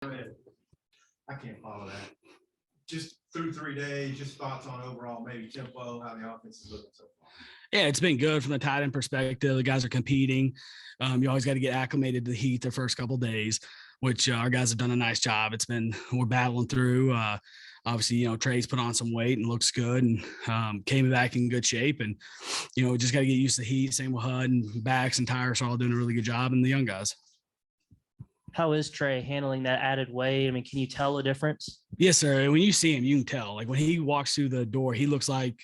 Go ahead. I can't follow that. Just through 3 days, just thoughts on overall maybe tempo, how the offense is looking so far. Yeah, it's been good from the tight end perspective. The guys are competing. You always got to get acclimated to the heat the first couple of days, which our guys have done a nice job. We're battling through. Obviously, Trey's put on some weight and looks good and came back in good shape. And, just got to get used to the heat. Same with Hud and Bax and Tyrus are all doing a really good job, and the young guys. How is Trey handling that added weight? I mean, can you tell the difference? Yes, sir. When you see him, you can tell. Like when he walks through the door, he looks like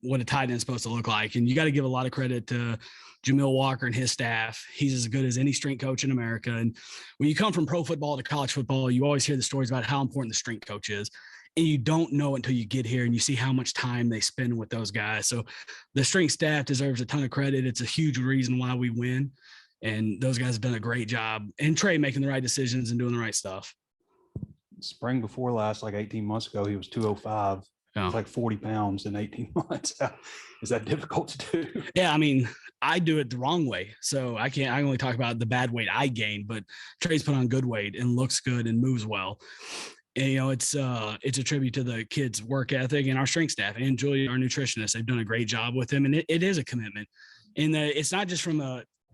what a tight end is supposed to look like. And you got to give a lot of credit to Jamil Walker and his staff. He's as good as any strength coach in America. And when you come from pro football to college football, you always hear the stories about how important the strength coach is. And you don't know until you get here and you see how much time they spend with those guys. So the strength staff deserves a ton of credit. It's a huge reason why we win. And those guys have done a great job. And Trey making the right decisions and doing the right stuff. Spring before last, like 18 months ago, he was 205. Yeah. It's like 40 pounds in 18 months. Is that difficult to do? Yeah, I mean, I do it the wrong way. So I only talk about the bad weight I gained, but Trey's put on good weight and looks good and moves well. And, it's a tribute to the kids' work ethic and our strength staff and Julie, our nutritionist. They've done a great job with him. And it is a commitment. And it's not just from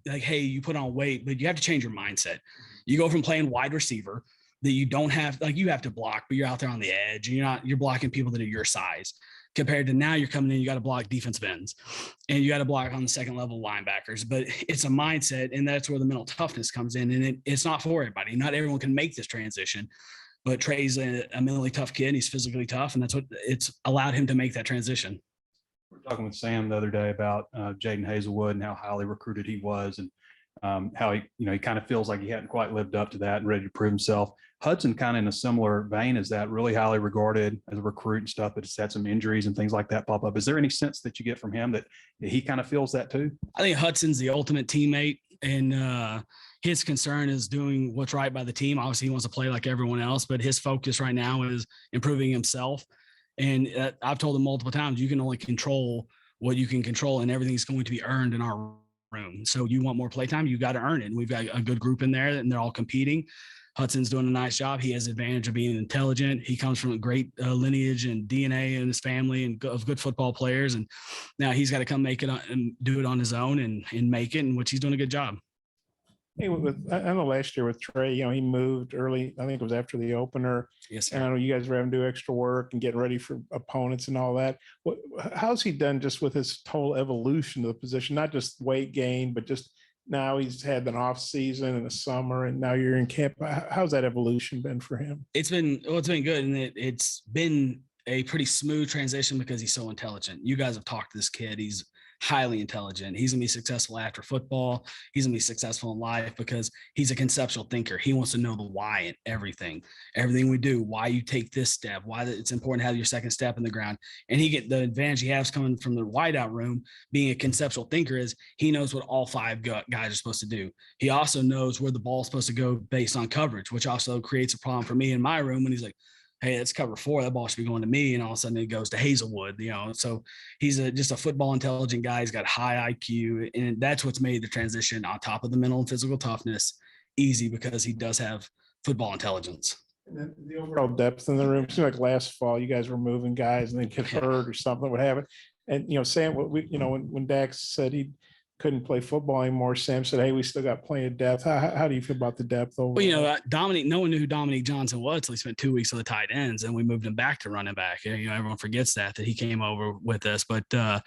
like, hey, you put on weight, but you have to change your mindset. You go from playing wide receiver that you don't have, like you have to block, but you're out there on the edge. You're blocking people that are your size compared to now you're coming in, you got to block defensive ends and you got to block on the second level linebackers, but it's a mindset. And that's where the mental toughness comes in. And it's not for everybody. Not everyone can make this transition, but Trey's a mentally tough kid. He's physically tough. And that's what it's allowed him to make that transition. We were talking with Sam the other day about Jaden Hazelwood and how highly recruited he was and how he kind of feels like he hadn't quite lived up to that and ready to prove himself. Hudson kind of in a similar vein as that, really highly regarded as a recruit and stuff, but it's had some injuries and things like that pop up. Is there any sense that you get from him that he kind of feels that too? I think Hudson's the ultimate teammate, and his concern is doing what's right by the team. Obviously, he wants to play like everyone else, but his focus right now is improving himself. And I've told him multiple times, you can only control what you can control, and everything's going to be earned in our room. So you want more playtime, you got to earn it. And we've got a good group in there, and they're all competing. Hudson's doing a nice job. He has the advantage of being intelligent. He comes from a great lineage and DNA in his family and of good football players. And now he's got to come make it and do it on his own and make it, in which he's doing a good job. Hey, I know last year with Trey, he moved early. I think it was after the opener. Yes, sir. And I know you guys were having to do extra work and getting ready for opponents and all that. How's he done just with his total evolution of the position, not just weight gain, but just now he's had an off season in the summer and now you're in camp. How's that evolution been for him? It's been good. And it's been a pretty smooth transition because he's so intelligent. You guys have talked to this kid. He's highly intelligent. He's going to be successful after football. He's going to be successful in life because he's a conceptual thinker. He wants to know the why in everything we do, why you take this step, why it's important to have your second step in the ground. And the advantage he has coming from the wideout room, being a conceptual thinker, is he knows what all five guys are supposed to do. He also knows where the ball's supposed to go based on coverage, which also creates a problem for me in my room when he's like, hey, that's cover 4. That ball should be going to me. And all of a sudden it goes to Hazelwood, So he's just a football intelligent guy. He's got high IQ. And that's what's made the transition on top of the mental and physical toughness easy, because he does have football intelligence. And then the overall depth in the room, it seemed like last fall you guys were moving guys and they get hurt or something would happen. And, Sam, when Dax said he couldn't play football anymore, Sam said, hey, we still got plenty of depth. How do you feel about the depth overall? Well, Dominique, no one knew who Dominique Johnson was until he spent 2 weeks on the tight ends, and we moved him back to running back. Everyone forgets that he came over with us, but the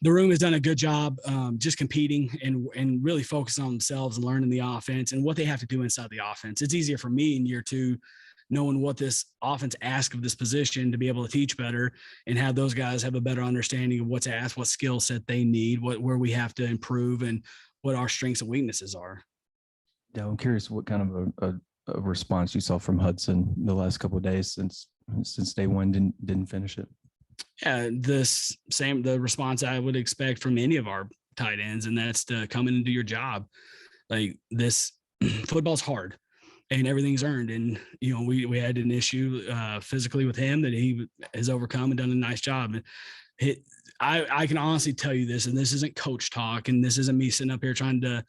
room has done a good job just competing and really focusing on themselves and learning the offense and what they have to do inside the offense. It's easier for me in year 2, knowing what this offense asks of this position, to be able to teach better and have those guys have a better understanding of what's asked, what skill set they need, where we have to improve, and what our strengths and weaknesses are. Yeah, I'm curious what kind of a response you saw from Hudson the last couple of days since day one didn't finish it. Yeah, the response I would expect from any of our tight ends, and that's to come in and do your job. Like this, football's hard. And everything's earned. And, we had an issue physically with him that he has overcome and done a nice job. I can honestly tell you this, and this isn't coach talk, and this isn't me sitting up here trying to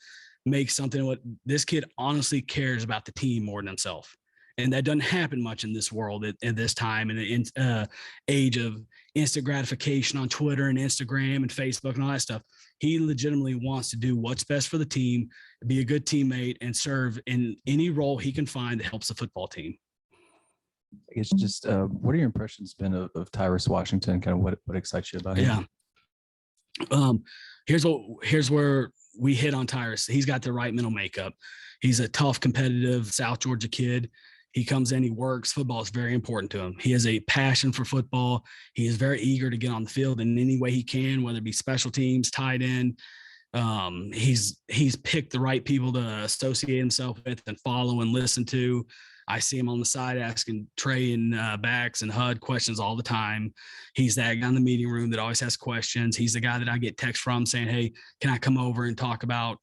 make something what this kid honestly cares about the team more than himself. And that doesn't happen much in this world at this time, in the age of instant gratification on Twitter and Instagram and Facebook and all that stuff. He legitimately wants to do what's best for the team, be a good teammate, and serve in any role he can find that helps the football team. I guess just what are your impressions been of Tyrus Washington? Kind of what excites you about him? Yeah. Here's where we hit on Tyrus. He's got the right mental makeup. He's a tough, competitive South Georgia kid. He comes in, he works. Football is very important to him. He has a passion for football. He is very eager to get on the field in any way he can, whether it be special teams, tight end. He's picked the right people to associate himself with and follow and listen to. I see him on the side asking Trey and Bax and Hud questions all the time. He's that guy in the meeting room that always has questions. He's the guy that I get texts from saying, hey, can I come over and talk about,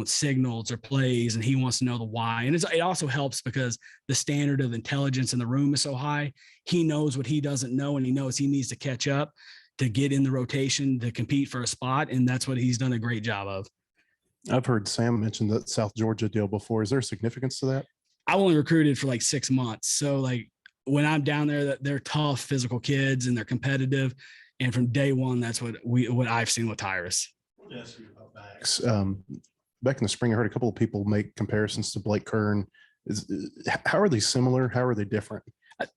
signals or plays? And he wants to know the why. And it also helps because the standard of intelligence in the room is so high. He knows what he doesn't know, and he knows he needs to catch up to get in the rotation to compete for a spot. And that's what he's done a great job of. I've heard Sam mention that South Georgia deal before. Is there significance to that? I only recruited for like 6 months. So like when I'm down there, they're tough physical kids and they're competitive. And from day one, that's what I've seen with Tyrus. Yes, about Bax. Back in the spring, I heard a couple of people make comparisons to Blake Kern. How are they similar? How are they different?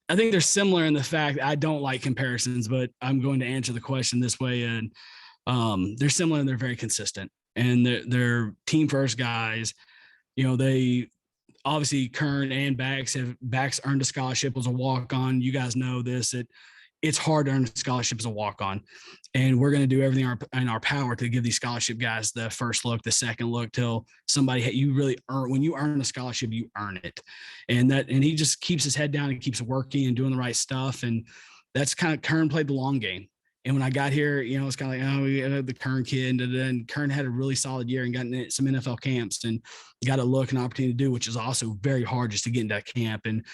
I think they're similar in the fact I don't like comparisons, but I'm going to answer the question this way. And they're similar and they're very consistent. And they're team first guys. They obviously Kern and Bax earned a scholarship as a walk-on. You guys know this. It's hard to earn a scholarship as a walk-on. And we're going to do everything in our power to give these scholarship guys the first look, the second look, till somebody you really earn. When you earn a scholarship, you earn it. And he just keeps his head down and keeps working and doing the right stuff. And that's kind of Kern played the long game. And when I got here, it's kind of like, we had the Kern kid. And Kern had a really solid year and got in some NFL camps and got a look and opportunity to do, which is also very hard just to get into that camp. And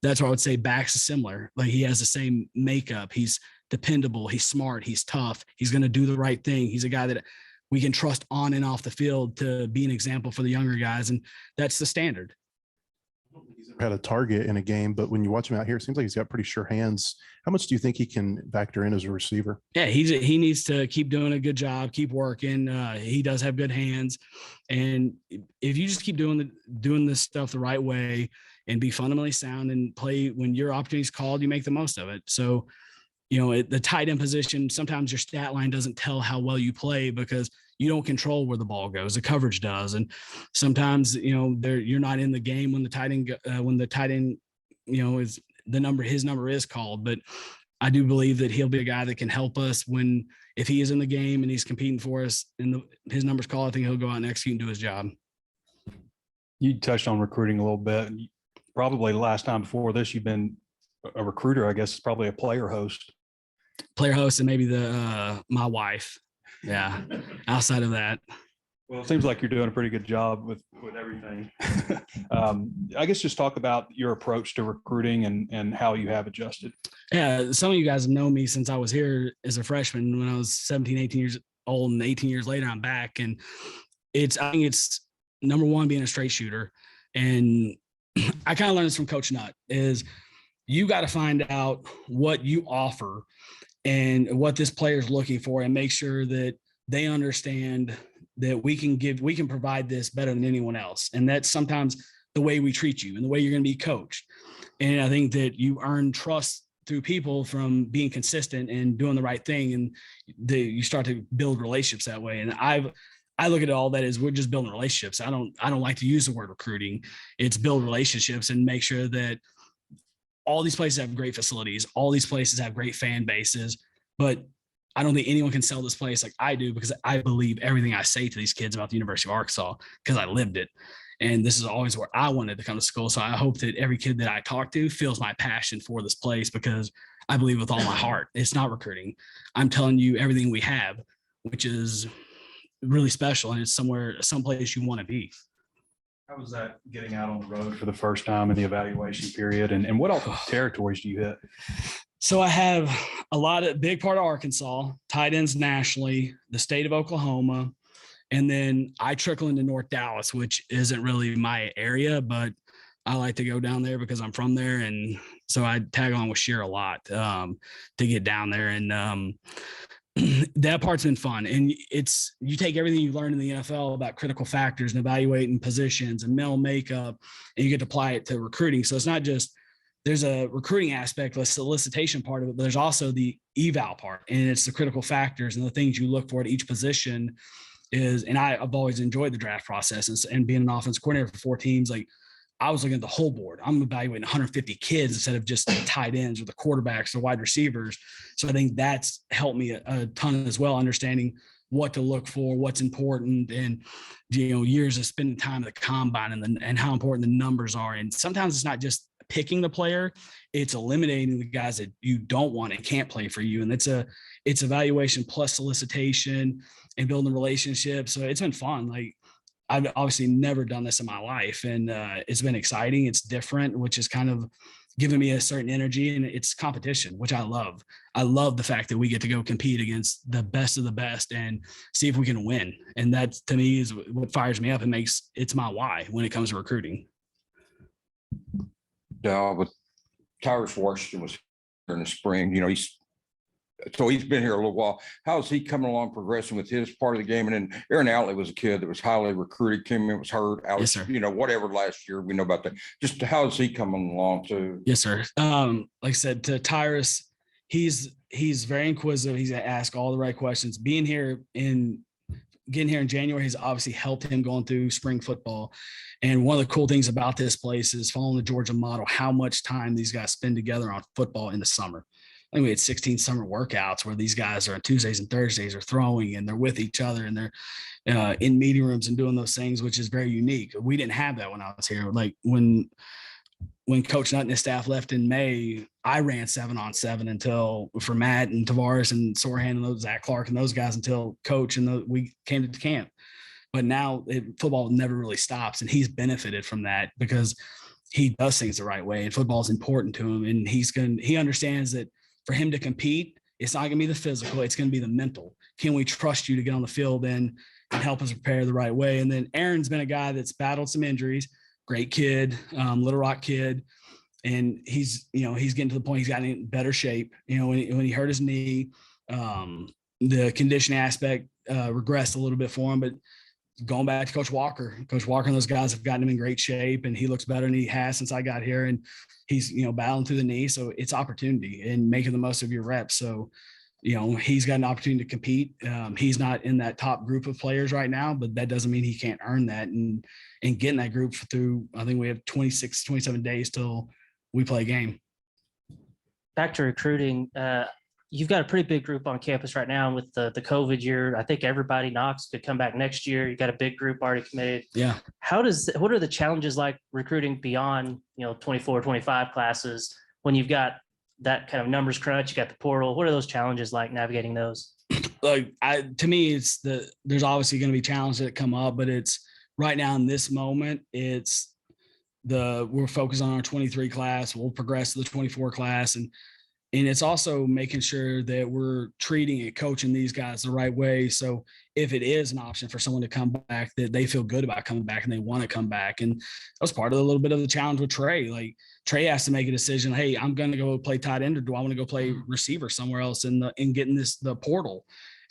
that's why I would say Bax is similar. Like he has the same makeup. He's dependable. He's smart. He's tough. He's going to do the right thing. He's a guy that we can trust on and off the field to be an example for the younger guys. And that's the standard. He's never had a target in a game, but when you watch him out here, it seems like he's got pretty sure hands. How much do you think he can factor in as a receiver? Yeah, he needs to keep doing a good job, keep working. He does have good hands, and if you just keep doing this stuff the right way and be fundamentally sound and play when your opportunity is called, you make the most of it. So, the tight end position, sometimes your stat line doesn't tell how well you play because you don't control where the ball goes. The coverage does, and sometimes you're not in the game when the tight end is his number is called. But I do believe that he'll be a guy that can help us if he is in the game and he's competing for us and his number's called. I think he'll go out and execute and do his job. You touched on recruiting a little bit. Probably the last time before this, you've been a recruiter. I guess it's probably a player host. And maybe my wife. Yeah. Outside of that. Well, it seems like you're doing a pretty good job with everything. I guess just talk about your approach to recruiting and how you have adjusted. Yeah. Some of you guys have known me since I was here as a freshman when I was 17, 18 years old, and 18 years later, I'm back. And I think it's number one, being a straight shooter. And I kind of learned this from Coach Nutt is you got to find out what you offer and what this player is looking for and make sure that they understand that we can provide this better than anyone else. And that's sometimes the way we treat you and the way you're going to be coached. And I think that you earn trust through people from being consistent and doing the right thing. And you start to build relationships that way. And I look at all that as we're just building relationships. I don't like to use the word recruiting. It's build relationships and make sure that all these places have great facilities. All these places have great fan bases, but I don't think anyone can sell this place like I do because I believe everything I say to these kids about the University of Arkansas because I lived it. And this is always where I wanted to come to school. So I hope that every kid that I talk to feels my passion for this place because I believe with all my heart. It's not recruiting. I'm telling you everything we have, which is really special. And it's someplace you want to be. How was that getting out on the road for the first time in the evaluation period? And what all territories do you hit? So I have big part of Arkansas, tight ends nationally, the state of Oklahoma, And then I trickle into North Dallas, which isn't really my area, but I like to go down there because I'm from there. And so I tag on with Sheer a lot to get down there. And that part's been fun. And you take everything you learned in the NFL about critical factors and evaluating positions and mental makeup, and you get to apply it to recruiting. So it's not just, there's a recruiting aspect, the solicitation part of it, but there's also the eval part, and it's the critical factors and the things you look for at each position and I've always enjoyed the draft process and being an offense coordinator for 4 teams. Like, I was looking at the whole board. I'm evaluating 150 kids instead of just the tight ends or the quarterbacks or wide receivers. So I think that's helped me a ton as well, understanding what to look for, what's important, and years of spending time at the combine and how important the numbers are. And sometimes it's not just picking the player, it's eliminating the guys that you don't want and can't play for you. And it's evaluation plus solicitation and building relationships. So it's been fun. Like, I've obviously never done this in my life, and it's been exciting. It's different, which is kind of giving me a certain energy, and it's competition, which I love. I love the fact that we get to go compete against the best of the best and see if we can win. And that, to me, is what fires me up and it's my why when it comes to recruiting. But Tyrus Washington was here in the spring. He's been here a little while. How is he coming along, progressing with his part of the game? And then Aaron Outley was a kid that was highly recruited, came in, was hurt, out, Yes, sir. Whatever last year, we know about that. Just how is he coming along too? Yes, sir. Like I said, to Tyrus, he's very inquisitive. He's gonna ask all the right questions. Getting here in January has obviously helped him going through spring football. And one of the cool things about this place is following the Georgia model, how much time these guys spend together on football in the summer. I think we had 16 summer workouts where these guys are on Tuesdays and Thursdays are throwing, and they're with each other, and they're in meeting rooms and doing those things, which is very unique. We didn't have that when I was here. Like, when Coach Nutt and his staff left in May, I ran 7-on-7 until for Matt and Tavares and Sorahan and Zach Clark and those guys until Coach and we came to camp. But now football never really stops, and he's benefited from that because he does things the right way, and football is important to him. And he understands that for him to compete, it's not going to be the physical, it's going to be the mental. Can we trust you to get on the field and help us prepare the right way? And then Aaron's been a guy that's battled some injuries, great kid, Little Rock kid. And he's getting to the point he's gotten in better shape. When he hurt his knee, the conditioning aspect regressed a little bit for him, but going back to Coach Walker and those guys have gotten him in great shape, and he looks better than he has since I got here. And he's, battling through the knee. So it's opportunity and making the most of your reps. So, he's got an opportunity to compete. He's not in that top group of players right now, but that doesn't mean he can't earn that and get in that group through, I think we have 27 days till we play a game. Back to recruiting, you've got a pretty big group on campus right now with the COVID year. I think everybody Knox could come back next year. You got a big group already committed. Yeah. What are the challenges like recruiting beyond, 24, 25 classes when you've got that kind of numbers crunch, you got the portal? What are those challenges like navigating those? To me, there's obviously going to be challenges that come up, but it's right now in this moment, we're focused on our 23 class. We'll progress to the 24 class. And it's also making sure that we're treating and coaching these guys the right way. So if it is an option for someone to come back, that they feel good about coming back and they want to come back. And that was part of a little bit of the challenge with Trey. Like, Trey has to make a decision. Hey, I'm going to go play tight end, or do I want to go play receiver somewhere else and getting the portal?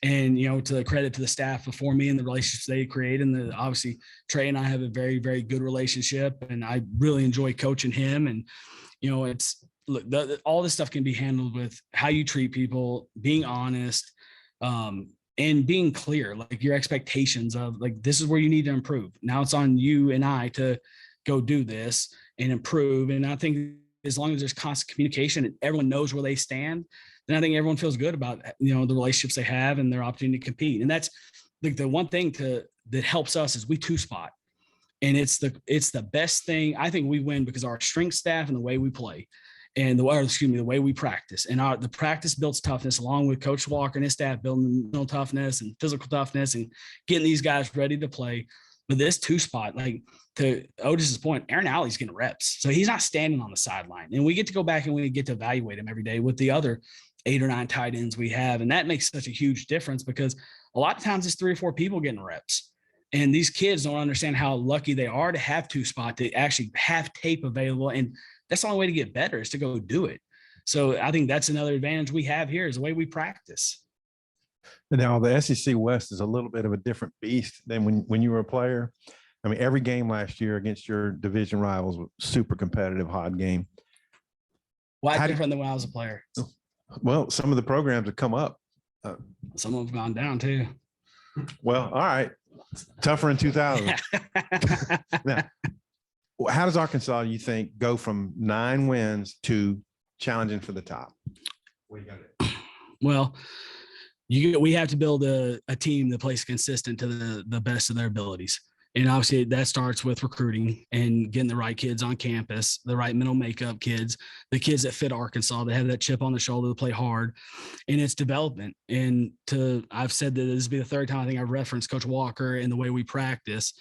And, to the credit to the staff before me and the relationships they created, and obviously Trey and I have a very, very good relationship, and I really enjoy coaching him. And, all this stuff can be handled with how you treat people, being honest, and being clear, like your expectations of, like, this is where you need to improve. Now it's on you and I to go do this and improve. And I think as long as there's constant communication and everyone knows where they stand, then I think everyone feels good about, the relationships they have and their opportunity to compete. And that's like the one thing that helps us is we 2-spot. And it's the best thing. I think we win because our strength staff and the way we play. And the way we practice, and the practice builds toughness, along with Coach Walker and his staff building mental toughness and physical toughness and getting these guys ready to play. But this 2-spot, like, to Otis's point, Aaron Alley's getting reps, so he's not standing on the sideline, and we get to go back and we get to evaluate him every day with the other 8 or 9 tight ends we have, and that makes such a huge difference because a lot of times it's 3 or 4 people getting reps. And these kids don't understand how lucky they are to have two spot, to actually have tape available. And that's the only way to get better is to go do it. So I think that's another advantage we have here is the way we practice. Now, the SEC West is a little bit of a different beast than when you were a player. I mean, every game last year against your division rivals was super competitive, hot game. Why How different than when I was a player? Well, some of the programs have come up. Some of them have gone down too. Well, all right. Tougher in 2000. Now, how does Arkansas, you think, go from 9 wins to challenging for the top? Well, we have to build a team that plays consistent to the best of their abilities. And obviously that starts with recruiting and getting the right kids on campus, the right mental makeup kids, the kids that fit Arkansas, that have that chip on the shoulder to play hard, and it's development. And I've said that this will be the third time I think I've referenced Coach Walker and the way we practice.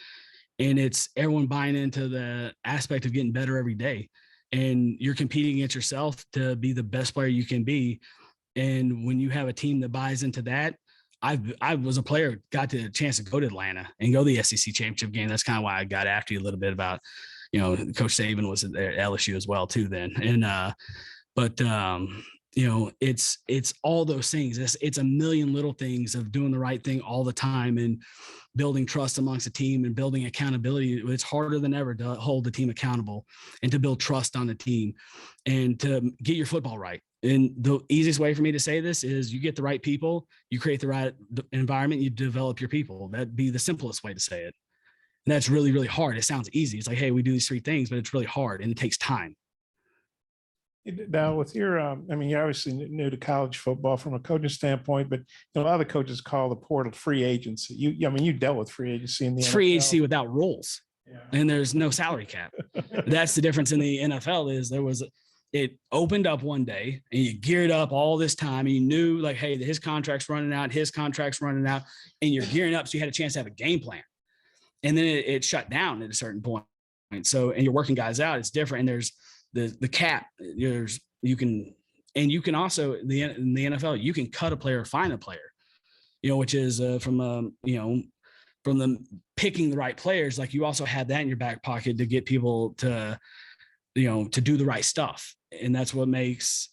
And it's everyone buying into the aspect of getting better every day. And you're competing against yourself to be the best player you can be. And when you have a team that buys into that, I was a player, got the chance to go to Atlanta and go to the SEC championship game. That's kind of why I got after you a little bit about, Coach Saban was at LSU as well too then. And, it's all those things. It's a million little things of doing the right thing all the time and building trust amongst the team and building accountability. It's harder than ever to hold the team accountable and to build trust on the team and to get your football right. And the easiest way for me to say this is you get the right people, you create the right environment, you develop your people. That'd be the simplest way to say it. And that's really, really hard. It sounds easy. It's like, hey, we do these 3 things, but it's really hard and it takes time. Now, with your, you're obviously new to college football from a coaching standpoint, but a lot of coaches call the portal free agency. You dealt with free agency in the NFL. Free agency without rules, and there's no salary cap. That's the difference in the NFL is it opened up one day and you geared up all this time and you knew like, hey, his contract's running out, and you're gearing up. So you had a chance to have a game plan, and then it shut down at a certain point. So, and you're working guys out, it's different. And there's the cap, you can also in the NFL, you can cut a player, find a player, which is from them picking the right players. Like you also have that in your back pocket to get people to do the right stuff. And that's what makes,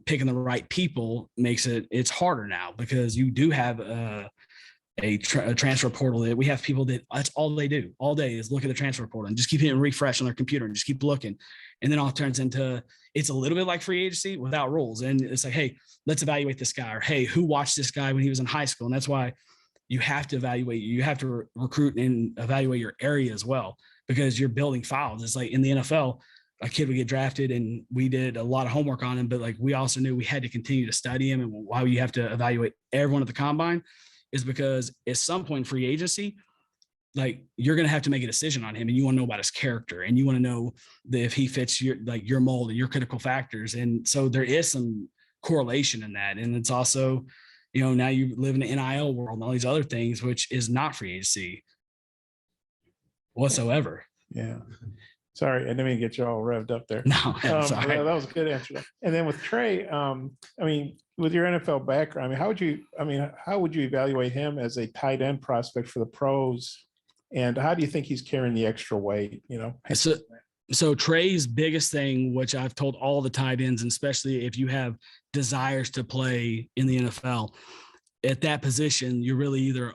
picking the right people makes it's harder now because you do have a transfer portal that we have people that that's all they do all day is look at the transfer portal and just keep hitting refresh on their computer and just keep looking. And then all turns into, it's a little bit like free agency without rules. And it's like, hey, let's evaluate this guy, or hey, who watched this guy when he was in high school? And that's why you have to evaluate, you have to recruit and evaluate your area as well, because you're building files. It's like in the NFL, a kid would get drafted and we did a lot of homework on him, but like we also knew we had to continue to study him. And why you have to evaluate everyone at the combine is because at some point free agency, like you're going to have to make a decision on him, and you want to know about his character, and you want to know that if he fits your mold and your critical factors. And so there is some correlation in that. And it's also, now you live in the NIL world and all these other things, which is not free agency whatsoever. Yeah. Sorry, I didn't mean to get you all revved up there. No, I'm sorry. That was a good answer. And then with Trey, with your NFL background, how would you evaluate him as a tight end prospect for the pros? And how do you think he's carrying the extra weight? So Trey's biggest thing, which I've told all the tight ends, and especially if you have desires to play in the NFL, at that position, you're really either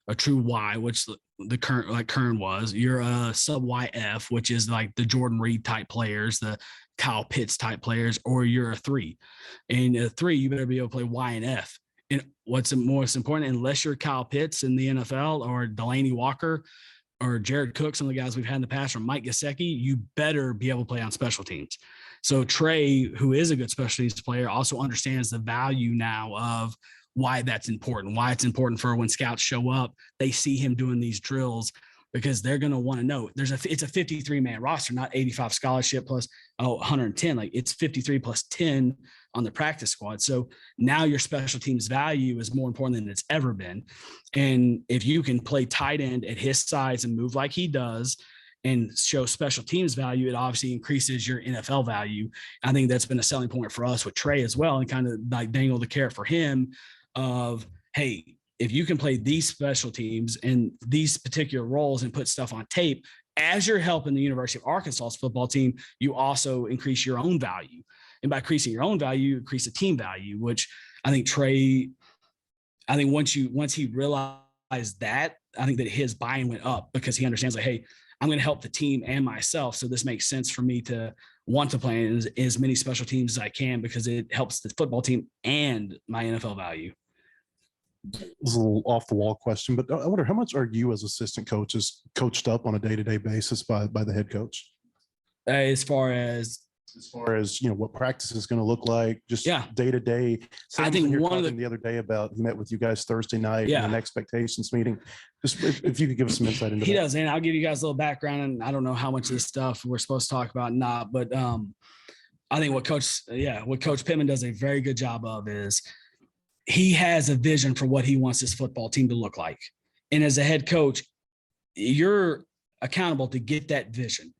a true Y, which the current like Kern was, you're a sub YF, which is like the Jordan Reed type players, the Kyle Pitts type players, or you're a 3. And a 3, you better be able to play Y and F. And what's most important, unless you're Kyle Pitts in the NFL or Delaney Walker or Jared Cook, some of the guys we've had in the past, or Mike Gesicki, you better be able to play on special teams. So Trey, who is a good special teams player, also understands the value now of why that's important, why it's important for when scouts show up, they see him doing these drills, because they're going to want to know it's a 53-man roster, not 85 scholarship plus 110. Like it's 53 plus 10 on the practice squad. So now your special teams value is more important than it's ever been. And if you can play tight end at his size and move like he does and show special teams value, it obviously increases your NFL value. I think that's been a selling point for us with Trey as well, and kind of like dangle the carrot for him of, hey, if you can play these special teams and these particular roles and put stuff on tape, as you're helping the University of Arkansas's football team, you also increase your own value. And by increasing your own value, you increase the team value, which I think once he realized that, I think that his buy-in went up because he understands like, hey, I'm going to help the team and myself. So this makes sense for me to want to play in as many special teams as I can because it helps the football team and my NFL value. This is a little off the wall question, but I wonder how much are you as assistant coaches coached up on a day-to-day basis by the head coach? As far as what practice is going to look like, just day to day. I think one of the other day about he met with you guys Thursday night in an expectations meeting. Just if you could give us some insight into he that. does, and I'll give you guys a little background. And I don't know how much of this stuff we're supposed to talk about, not, but I think what Coach Pittman does a very good job of is he has a vision for what he wants his football team to look like, and as a head coach, you're accountable to get that vision.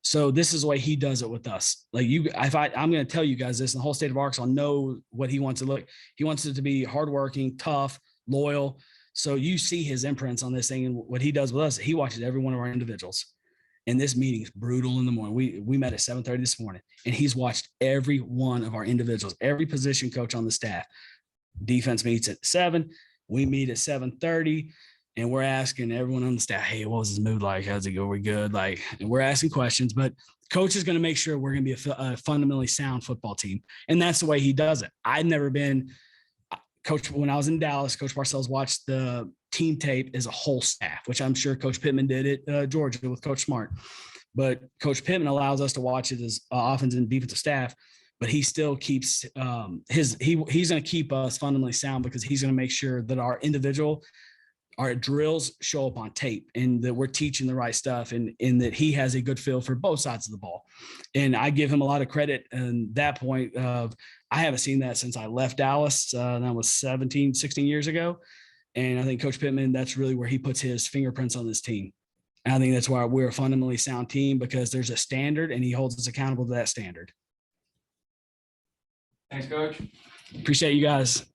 So this is the way he does it with us. Like I'm going to tell you guys this, and the whole state of Arkansas know what he wants to look. He wants it to be hardworking, tough, loyal. So you see his imprints on this thing, and what he does with us, he watches every one of our individuals. And this meeting is brutal in the morning. We met at 7:30 this morning, and he's watched every one of our individuals, every position coach on the staff. Defense meets at 7. We meet at 7:30. And we're asking everyone on the staff, hey, what was his mood like? How's it go? We're good. And we're asking questions, but coach is going to make sure we're going to be a fundamentally sound football team. And that's the way he does it. I'd never been coach. When I was in Dallas, Coach Parcells watched the team tape as a whole staff, which I'm sure Coach Pittman did at Georgia with Coach Smart. But Coach Pittman allows us to watch it as offensive and defensive staff, but he still keeps he's going to keep us fundamentally sound because he's going to make sure that our drills show up on tape and that we're teaching the right stuff and that he has a good feel for both sides of the ball. And I give him a lot of credit. And that point of, I haven't seen that since I left Dallas. That was 16 years ago. And I think Coach Pittman, that's really where he puts his fingerprints on this team. And I think that's why we're a fundamentally sound team because there's a standard and he holds us accountable to that standard. Thanks, Coach. Appreciate you guys.